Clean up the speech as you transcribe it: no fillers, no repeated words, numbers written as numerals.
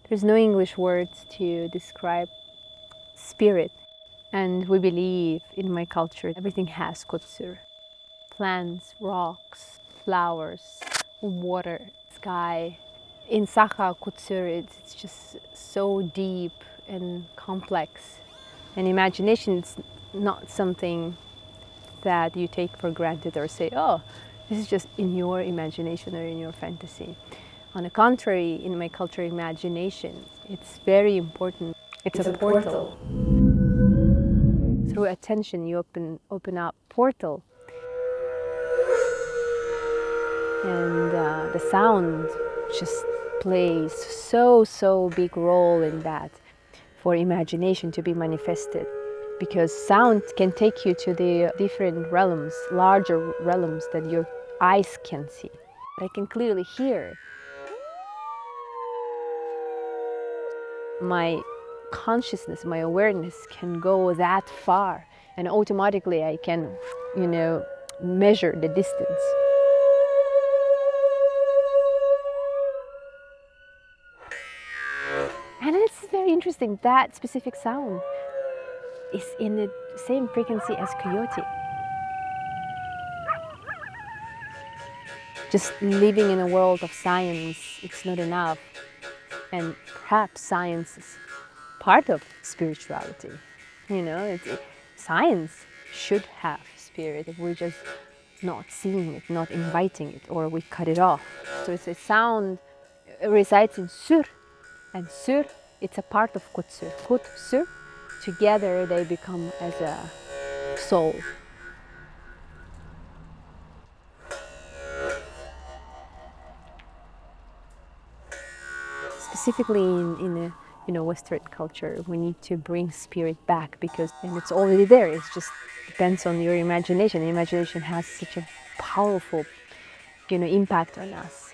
There's no English words to describe spirit. And we believe, in my culture, everything has kutsur. Plants, rocks, flowers, water, sky. In Sakha, kutsur, it's just so deep and complex. And imagination is not something that you take for granted or say, oh, this is just in your imagination or in your fantasy. On the contrary, in my culture, imagination, it's very important. It's a portal. Through attention, you open up portal. And the sound just plays so big role in that for imagination to be manifested, because sound can take you to the different realms, larger realms that your eyes can see. I can clearly hear. My consciousness, my awareness can go that far, and automatically I can, measure the distance. And it's very interesting, that specific sound is in the same frequency as coyote. Just living in a world of science, it's not enough. And perhaps science is part of spirituality. Science should have spirit if we're just not seeing it, not inviting it, or we cut it off. So it's a sound resides in sur, and sur, it's a part of kutsur. Kut, sur, together they become as a soul. Specifically in a Western culture, we need to bring spirit back, because and it's already there. It just depends on your imagination. Imagination has such a powerful, impact on us.